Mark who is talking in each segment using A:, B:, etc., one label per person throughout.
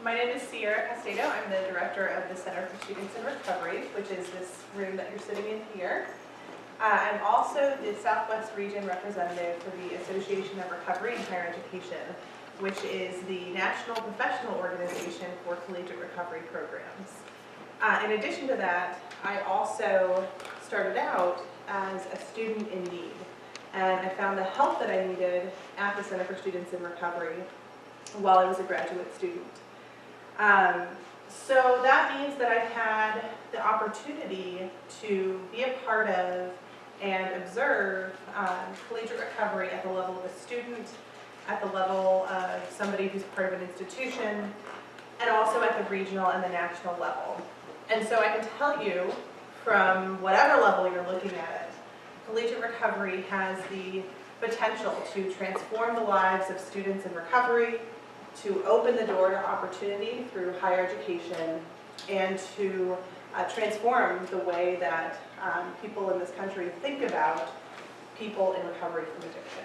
A: My name is Castedo. I'm the director of the Center for Students in Recovery, which is this room that you're sitting in here. I'm also the Southwest Region representative for the Association of Recovery in Higher Education, which is the national professional organization for collegiate recovery programs. In addition to that, I also started out as a student in need, and I found the help that I needed at the Center for Students in Recovery while I was a graduate student. So that means that I've had the opportunity to be a part of and observe collegiate recovery at the level of a student, at the level of somebody who's part of an institution, and also at the regional and the national level. And so I can tell you, from whatever level you're looking at it, collegiate recovery has the potential to transform the lives of students in recovery, to open the door to opportunity through higher education, and to transform the way that people in this country think about people in recovery from addiction.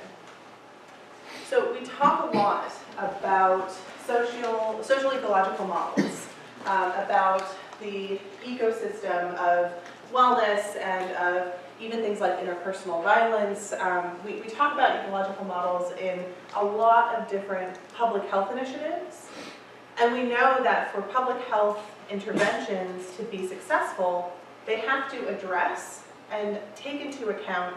A: So we talk a lot about social ecological models, about the ecosystem of wellness and of even things like interpersonal violence. We talk about ecological models in a lot of different public health initiatives. And we know that for public health interventions to be successful, they have to address and take into account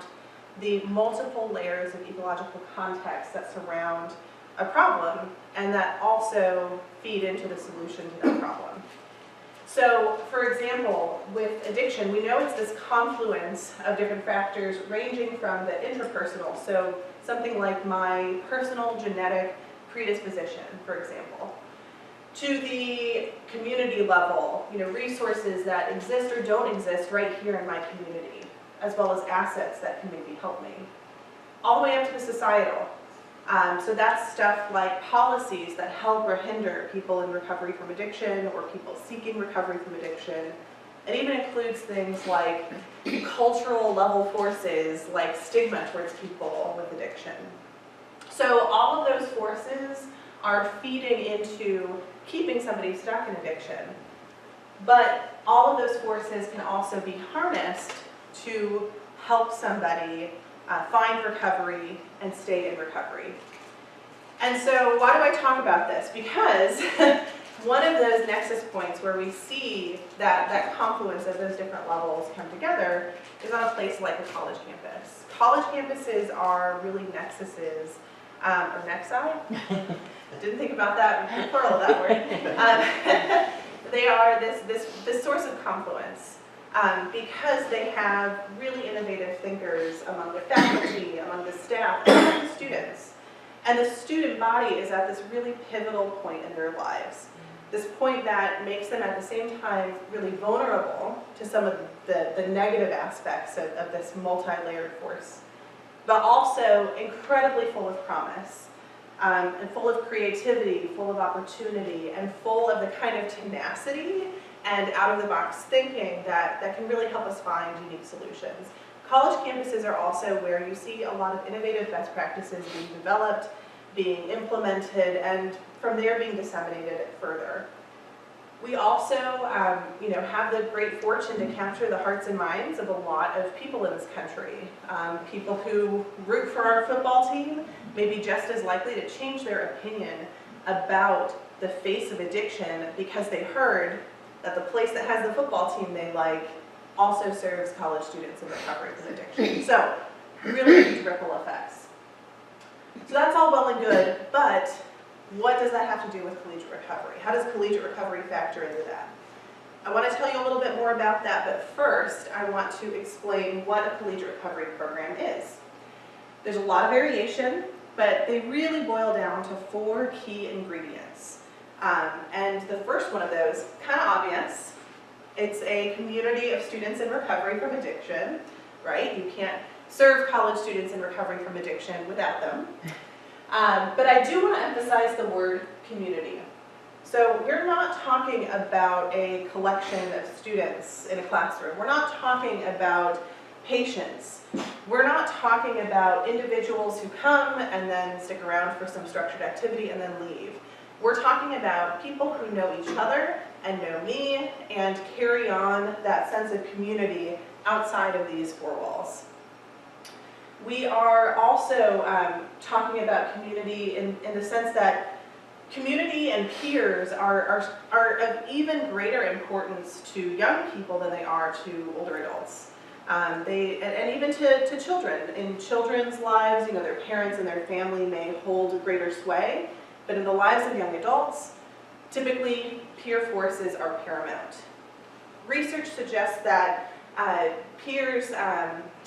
A: the multiple layers of ecological context that surround a problem and that also feed into the solution to that problem. So, for example, with addiction, we know it's this confluence of different factors ranging from the interpersonal, so something like my personal genetic predisposition, for example, to the community level, resources that exist or don't exist right here in my community, as well as assets that can maybe help me, all the way up to the societal. So that's stuff like policies that help or hinder people in recovery from addiction or people seeking recovery from addiction. It even includes things like cultural level forces like stigma towards people with addiction. So all of those forces are feeding into keeping somebody stuck in addiction. But all of those forces can also be harnessed to help somebody find recovery and stay in recovery. And so why do I talk about this? Because one of those nexus points where we see that confluence of those different levels come together is on a place like a college campus. College campuses are really nexuses, or nexi? Didn't think about that, plural of that word. They are this source of confluence. Because they have really innovative thinkers among the faculty, among the staff, among the students. And the student body is at this really pivotal point in their lives. This point that makes them at the same time really vulnerable to some of the negative aspects of this multi-layered force, but also incredibly full of promise, and full of creativity, full of opportunity, and full of the kind of tenacity and out-of-the-box thinking that can really help us find unique solutions. College campuses are also where you see a lot of innovative best practices being developed, being implemented, and from there being disseminated further. We also have the great fortune to capture the hearts and minds of a lot of people in this country. People who root for our football team may be just as likely to change their opinion about the face of addiction because they heard that the place that has the football team they like also serves college students in recovery from addiction. So, really huge ripple effects. So that's all well and good, but what does that have to do with collegiate recovery? How does collegiate recovery factor into that? I want to tell you a little bit more about that, but first I want to explain what a collegiate recovery program is. There's a lot of variation, but they really boil down to 4 key ingredients. And the first one of those, kind of obvious, it's a community of students in recovery from addiction, right? You can't serve college students in recovery from addiction without them. But I do want to emphasize the word community. So we're not talking about a collection of students in a classroom. We're not talking about patients. We're not talking about individuals who come and then stick around for some structured activity and then leave. We're talking about people who know each other and know me and carry on that sense of community outside of these four walls. We are also talking about community in the sense that community and peers are of even greater importance to young people than they are to older adults. And even to children. In children's lives, their parents and their family may hold greater sway, but in the lives of young adults, typically peer forces are paramount. Research suggests that peers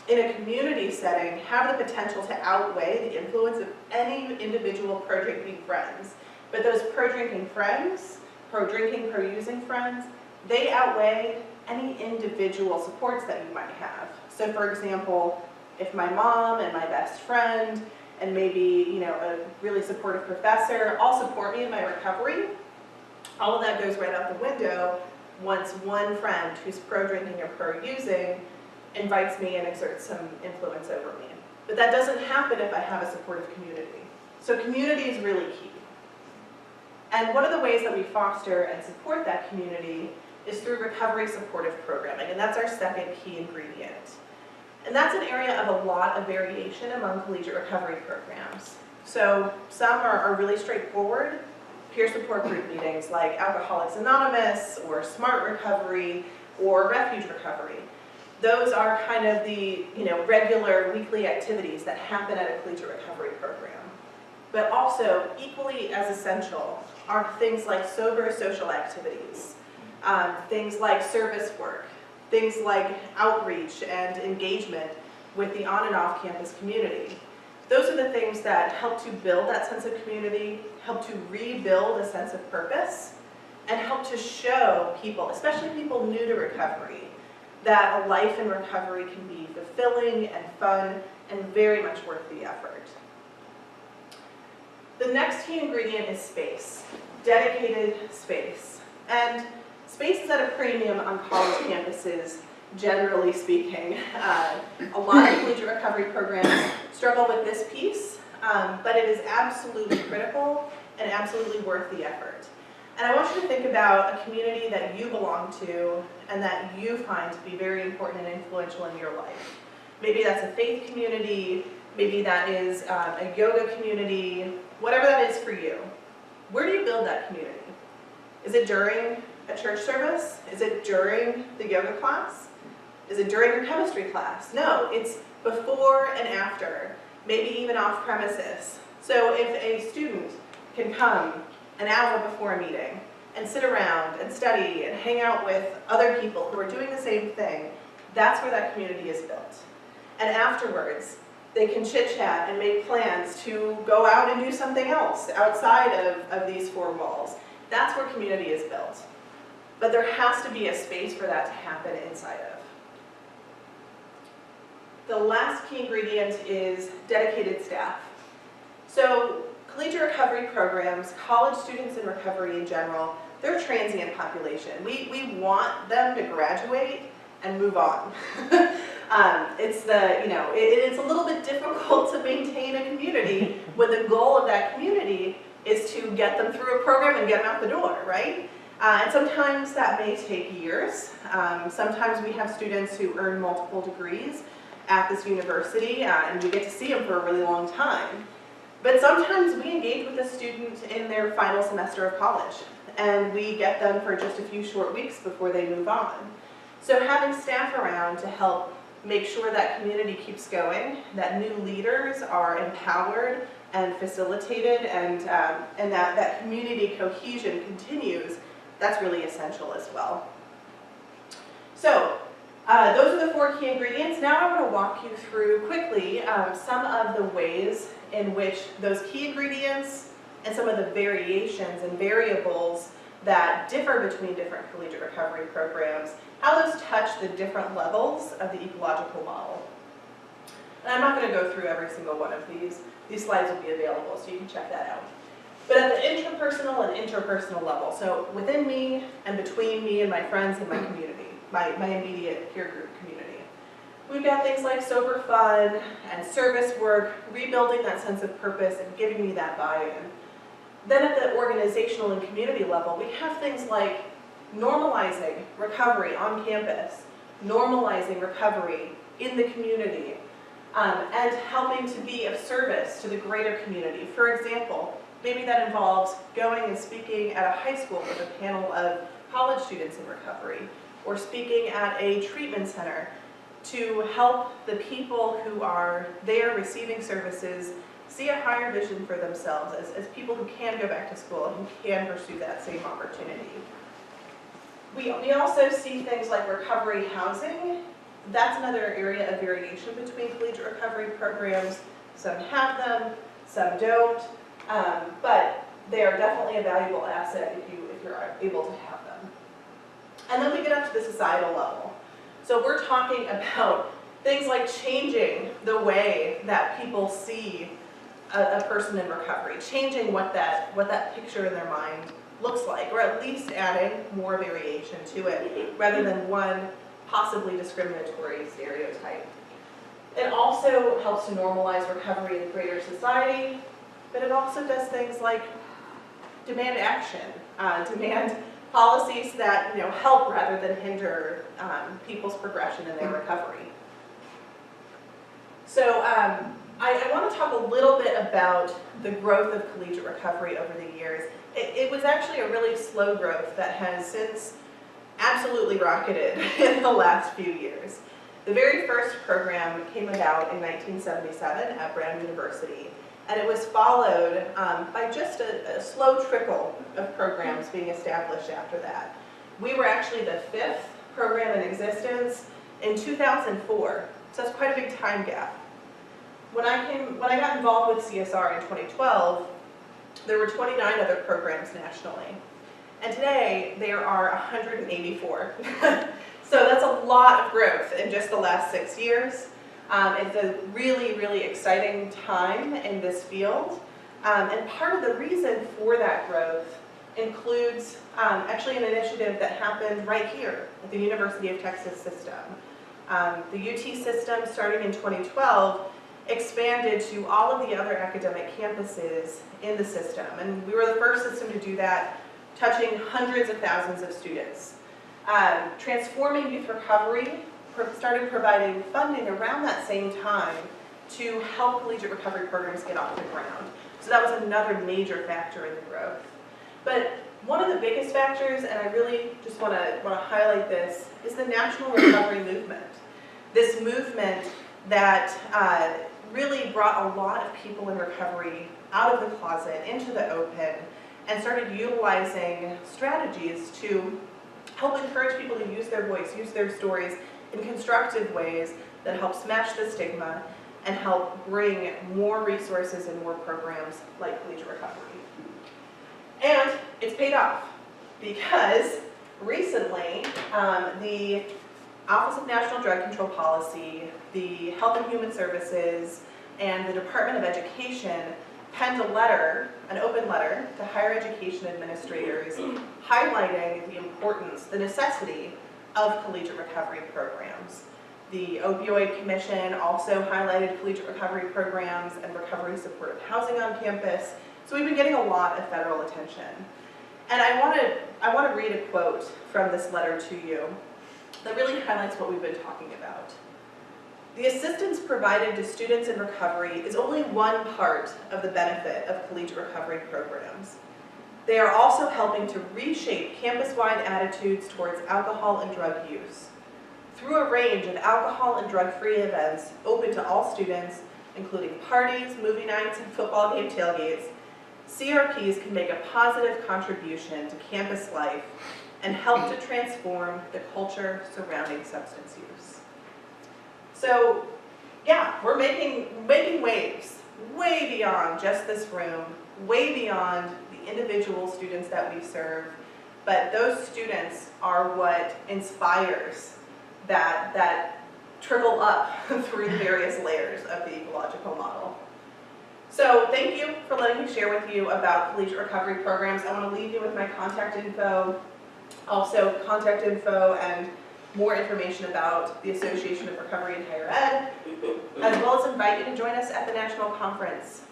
A: in a community setting have the potential to outweigh the influence of any individual pro-drinking friends. But those pro-drinking friends, pro-drinking, pro-using friends, they outweigh any individual supports that you might have. So for example, if my mom and my best friend and maybe a really supportive professor all support me in my recovery, all of that goes right out the window once one friend who's pro-drinking or pro-using invites me and exerts some influence over me. But that doesn't happen if I have a supportive community. So community is really key. And one of the ways that we foster and support that community is through recovery supportive programming, and that's our second key ingredient. And that's an area of a lot of variation among collegiate recovery programs. So some are really straightforward, peer support group meetings like Alcoholics Anonymous or Smart Recovery or Refuge Recovery. Those are kind of the regular weekly activities that happen at a collegiate recovery program. But also equally as essential are things like sober social activities, things like service work, things like outreach and engagement with the on and off campus community. Those are the things that help to build that sense of community, help to rebuild a sense of purpose, and help to show people, especially people new to recovery, that a life in recovery can be fulfilling and fun and very much worth the effort. The next key ingredient is space, dedicated space. And space is at a premium on college campuses, generally speaking. A lot of collegiate recovery programs struggle with this piece, but it is absolutely critical and absolutely worth the effort. And I want you to think about a community that you belong to and that you find to be very important and influential in your life. Maybe that's a faith community, maybe that is a yoga community, whatever that is for you. Where do you build that community? Is it during a church service? Is it during the yoga class? Is it during your chemistry class? No, it's before and after, maybe even off premises. So if a student can come an hour before a meeting and sit around and study and hang out with other people who are doing the same thing, that's where that community is built. And afterwards, they can chit-chat and make plans to go out and do something else outside of these four walls. That's where community is built. But there has to be a space for that to happen inside of. The last key ingredient is dedicated staff. So collegiate recovery programs, college students in recovery in general, they're a transient population. We want them to graduate and move on. It's a little bit difficult to maintain a community when the goal of that community is to get them through a program and get them out the door, right? And sometimes that may take years. Sometimes we have students who earn multiple degrees at this university, and we get to see them for a really long time. But sometimes we engage with a student in their final semester of college, and we get them for just a few short weeks before they move on. So having staff around to help make sure that community keeps going, that new leaders are empowered and facilitated, and that community cohesion continues, that's really essential as well. So those are the four key ingredients. Now I want to walk you through quickly some of the ways in which those key ingredients and some of the variations and variables that differ between different collegiate recovery programs, how those touch the different levels of the ecological model. And I'm not going to go through every single one of these. These slides will be available, so you can check that out. But at the intrapersonal and interpersonal level, so within me and between me and my friends and my community, my immediate peer group community, we've got things like sober fun and service work, rebuilding that sense of purpose and giving me that buy-in. Then at the organizational and community level, we have things like normalizing recovery on campus, normalizing recovery in the community, and helping to be of service to the greater community. For example, maybe that involves going and speaking at a high school with a panel of college students in recovery, or speaking at a treatment center to help the people who are there receiving services see a higher vision for themselves as people who can go back to school and who can pursue that same opportunity. We also see things like recovery housing. That's another area of variation between collegiate recovery programs. Some have them, some don't, but they are definitely a valuable asset if you're able to have them. And then we get up to the societal level. So we're talking about things like changing the way that people see a person in recovery, changing what that picture in their mind looks like, or at least adding more variation to it, rather than one possibly discriminatory stereotype. It also helps to normalize recovery in greater society, but it also does things like demand action, demand policies that help rather than hinder people's progression in their recovery. So I want to talk a little bit about the growth of collegiate recovery over the years. It was actually a really slow growth that has since absolutely rocketed in the last few years. The very first program came about in 1977 at Brown University, and it was followed by just a slow trickle of programs being established after that. We were actually the 5th program in existence in 2004, so that's quite a big time gap. When I got involved with CSR in 2012, there were 29 other programs nationally. And today, there are 184. So that's a lot of growth in just the last 6 years. It's a really, really exciting time in this field. And part of the reason for that growth includes actually an initiative that happened right here at the University of Texas system. The UT system, starting in 2012, expanded to all of the other academic campuses in the system. And we were the first system to do that, touching hundreds of thousands of students. Transforming Youth Recovery started providing funding around that same time to help collegiate recovery programs get off the ground. So that was another major factor in the growth. But one of the biggest factors, and I really just want to highlight this, is the national recovery movement. This movement that really brought a lot of people in recovery out of the closet into the open and started utilizing strategies to help encourage people to use their voice, use their stories in constructive ways that help smash the stigma and help bring more resources and more programs like collegiate recovery. And it's paid off because recently the Office of National Drug Control Policy, the Health and Human Services, and the Department of Education penned a letter, an open letter, to higher education administrators highlighting the importance, the necessity of collegiate recovery programs. The Opioid Commission also highlighted collegiate recovery programs and recovery supportive housing on campus. So we've been getting a lot of federal attention. And I want to read a quote from this letter to you that really highlights what we've been talking about. The assistance provided to students in recovery is only one part of the benefit of collegiate recovery programs. They are also helping to reshape campus-wide attitudes towards alcohol and drug use. Through a range of alcohol and drug-free events open to all students, including parties, movie nights, and football game tailgates, CRPs can make a positive contribution to campus life and help to transform the culture surrounding substance use. So, yeah, we're making waves way beyond just this room, way beyond the individual students that we serve, but those students are what inspires that trickle up through the various layers of the ecological model. So thank you for letting me share with you about collegiate recovery programs. I want to leave you with my contact info, also contact info and more information about the Association of Recovery in Higher Ed, as well as invite you to join us at the national conference.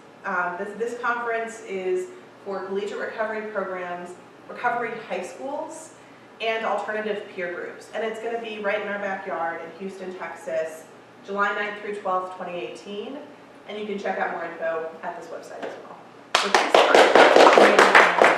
A: This conference is for collegiate recovery programs, recovery high schools, and alternative peer groups. And it's going to be right in our backyard in Houston, Texas, July 9th through 12th, 2018. And you can check out more info at this website as well. So thanks so much.